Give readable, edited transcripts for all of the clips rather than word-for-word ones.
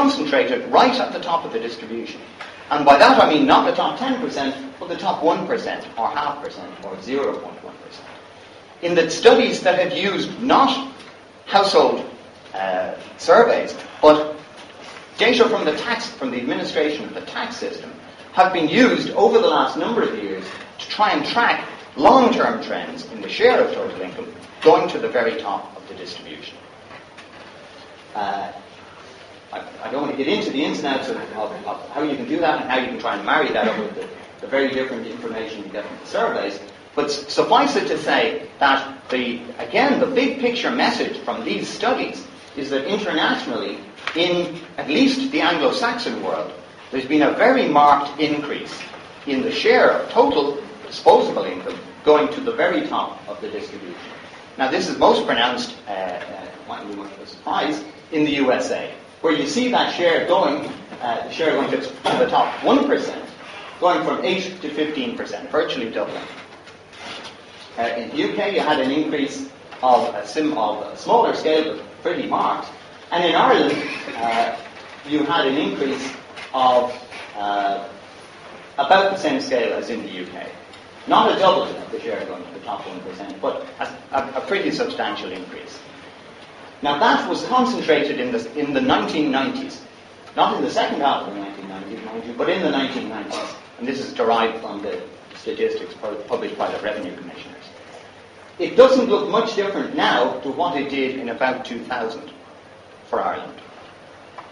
concentrated right at the top of the distribution. And by that I mean not the top 10%, but the top 1% or 0.5% or 0.1%. In the studies that have used not household surveys, but data from the administration of the tax system, have been used over the last number of years to try and track long-term trends in the share of total income going to the very top of the distribution. I don't want to get into the ins and outs of how you can do that and how you can try and marry that up with the very different information you get from the surveys, but suffice it to say that the big picture message from these studies is that internationally, in at least the Anglo-Saxon world, there's been a very marked increase in the share of total disposable income going to the very top of the distribution. Now, this is most pronounced, might be much of a surprise, in the USA, where you see that share going to the top 1%, going from 8 to 15%, virtually doubling. In the UK, you had an increase of a smaller scale, but pretty marked. And in Ireland, you had an increase of about the same scale as in the UK. Not a doubling of the share going to the top 1%, but a pretty substantial increase. Now that was concentrated in the 1990s. Not in the second half of the 1990s, mind you, but in the 1990s. And this is derived from the statistics published by the Revenue Commissioners. It doesn't look much different now to what it did in about 2000 for Ireland.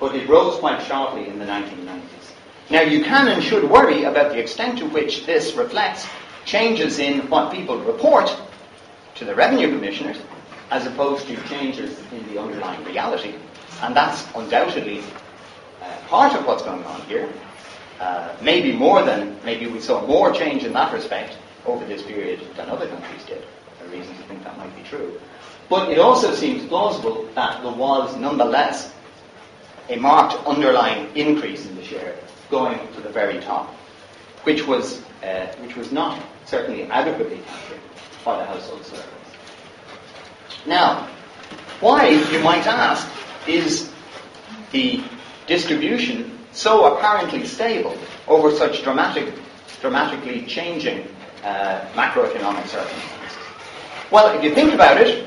But it rose quite sharply in the 1990s. Now you can and should worry about the extent to which this reflects changes in what people report to the Revenue Commissioners as opposed to changes in the underlying reality. And that's undoubtedly part of what's going on here. Maybe we saw more change in that respect over this period than other countries did. There are reasons to think that might be true. But it also seems plausible that there was nonetheless a marked underlying increase in the share going to the very top, which was not certainly adequately captured by the household surveys. Now, why, you might ask, is the distribution so apparently stable over such dramatically changing macroeconomic circumstances? Well, if you think about it,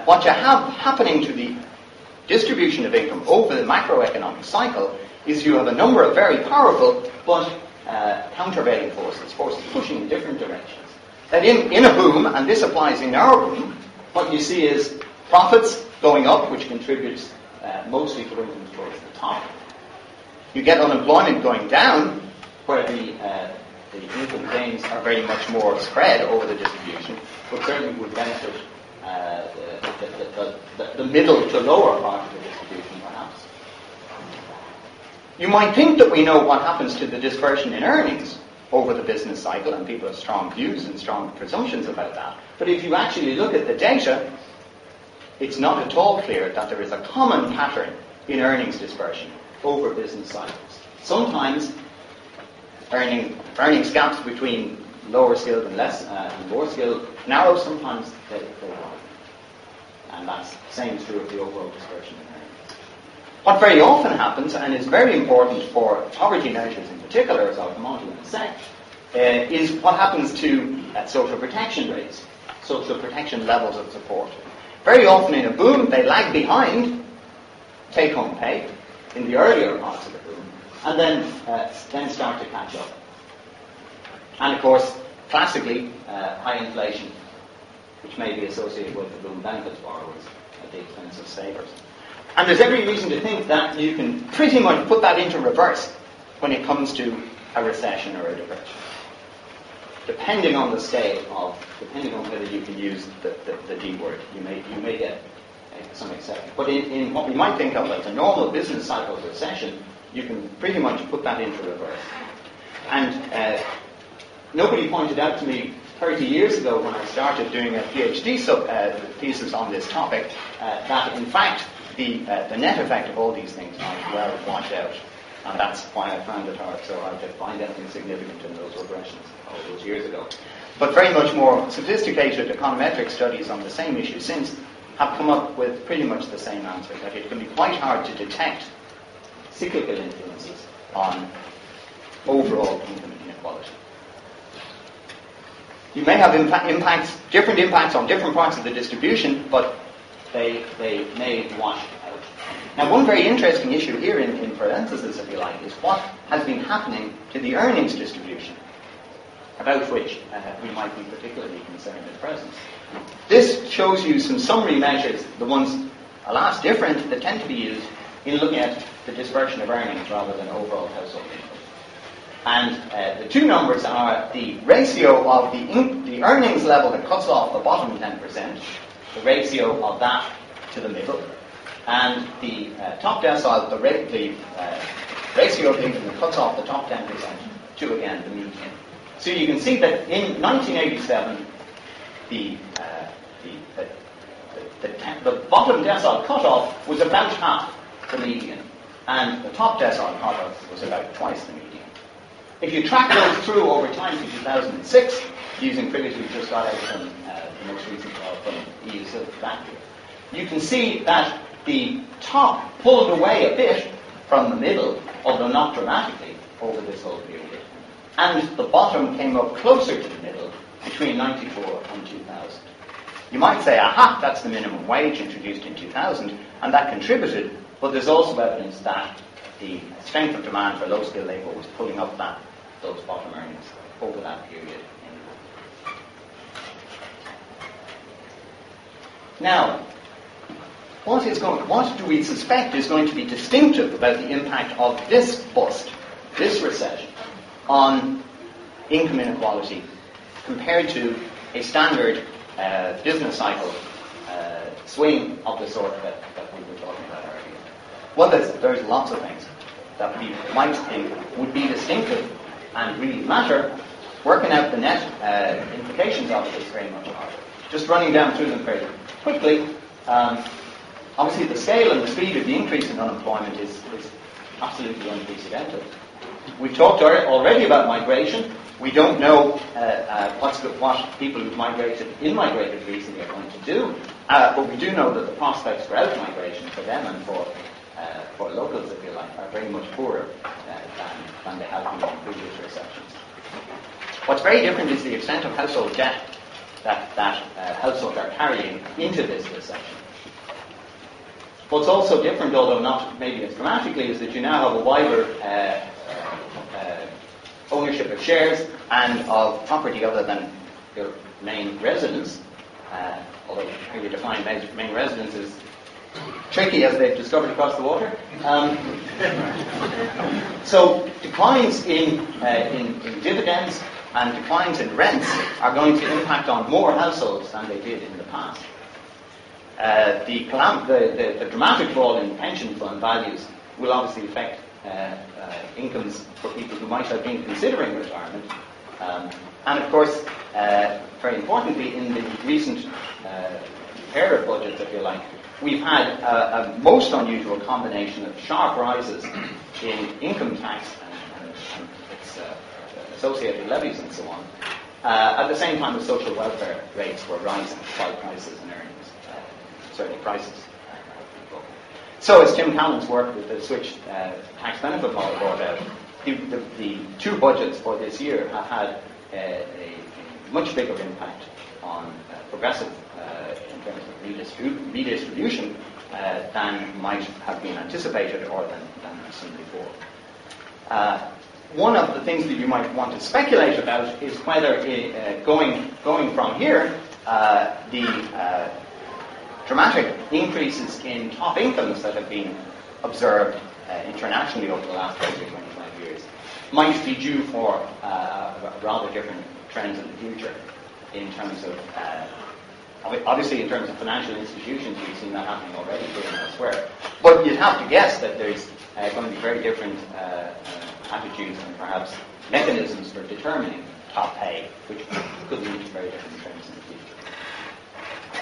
what you have happening to the distribution of income over the macroeconomic cycle is you have a number of very powerful but countervailing forces pushing in different directions. That in a boom, and this applies in our boom, what you see is profits going up, which contributes mostly to income towards the top. You get unemployment going down, where the income gains are very much more spread over the distribution, but certainly would benefit the middle to lower part of the distribution, perhaps. You might think that we know what happens to the dispersion in earnings over the business cycle, and people have strong views and strong presumptions about that. But if you actually look at the data, it's not at all clear that there is a common pattern in earnings dispersion over business cycles. Sometimes earnings gaps between lower skilled and more skilled narrow, sometimes they widen. And that's the same is true of the overall dispersion in earnings. What very often happens, and is very important for poverty measures in particular, as I'll come on to in a sec, is what happens to social protection rates, social protection levels of support. Very often in a boom, they lag behind take-home pay in the earlier parts of the boom, and then start to catch up. And of course, classically, high inflation, which may be associated with the boom benefits borrowers at the expense of savers. And there's every reason to think that you can pretty much put that into reverse when it comes to a recession or a depression. Depending on whether you can use the D word, you may get some exception. But in what we might think of as a normal business cycle recession, you can pretty much put that into reverse. And nobody pointed out to me 30 years ago when I started doing a PhD thesis on this topic that in fact the net effect of all these things might well wash out. And that's why I found it hard so hard to find anything significant in those regressions all those years ago. But very much more sophisticated econometric studies on the same issue since have come up with pretty much the same answer, that it can be quite hard to detect cyclical influences on overall income inequality. You may have different impacts on different parts of the distribution, but they may wash out. Now, one very interesting issue here in parentheses, if you like, is what has been happening to the earnings distribution, about which we might be particularly concerned at present. This shows you some summary measures, the ones, alas, different, that tend to be used in looking at the dispersion of earnings rather than overall household income. And the two numbers are the ratio of the earnings level that cuts off the bottom 10%, the ratio of that to the middle, and the top decile, the ratio of income that cuts off the top 10% to, again, the median. So you can see that in 1987, the bottom decile cutoff was about half the median, and the top decile cutoff was about twice the median. If you track those through over time to 2006, using figures we just got out from the most recent from EU back here, you can see that the top pulled away a bit from the middle, although not dramatically, over this whole period. And the bottom came up closer to the middle between 94 and 2000. You might say, aha, that's the minimum wage introduced in 2000, and that contributed, but there's also evidence that the strength of demand for low-skilled labour was pulling up those bottom earnings over that period. Now, what do we suspect is going to be distinctive about the impact of this bust, this recession, on income inequality compared to a standard business cycle swing of the sort that we were talking about earlier? Well, there's lots of things that we might think would be distinctive and really matter. Working out the net implications of it is very much harder. Just running down through them very quickly. Obviously, the scale and the speed of the increase in unemployment is absolutely unprecedented. We've talked already about migration. We don't know what people who've immigrated recently are going to do, but we do know that the prospects for out-migration for them and for locals, if you like, are very much poorer than they have been in previous recessions. What's very different is the extent of household debt that households are carrying into this recession. What's also different, although not maybe as dramatically, is that you now have a wider ownership of shares and of property other than your main residence, although how you define main residence is tricky, as they've discovered across the water. So declines in dividends and declines in rents are going to impact on more households than they did in the past. The dramatic fall in pension fund values will obviously affect incomes for people who might have been considering retirement. And of course, very importantly, in the recent Chared budgets, if you like, we've had a most unusual combination of sharp rises in income tax and its associated levies and so on, at the same time as social welfare rates were rising while prices and earnings, certainly prices. So as Tim Cannon's work with the switch tax benefit model brought out, the two budgets for this year have had a much bigger impact on progressive in terms of redistribution than might have been anticipated or than seen before. One of the things that you might want to speculate about is whether going from here, the dramatic increases in top incomes that have been observed internationally over the last 20 or 25 years might be due for rather different trends in the future in terms of, obviously in terms of financial institutions. We've seen that happening already here and elsewhere. But you'd have to guess that there's going to be very different attitudes and perhaps mechanisms for determining top pay, which could lead to very different trends in the future.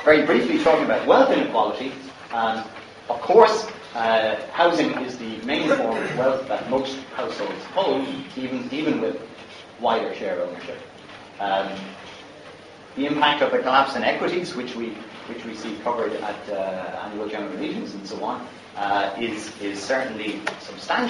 Very briefly talking about wealth inequality, of course, housing is the main form of wealth that most households hold, even with wider share ownership. The impact of the collapse in equities, which we which we see covered at annual general meetings and so on, is certainly substantial.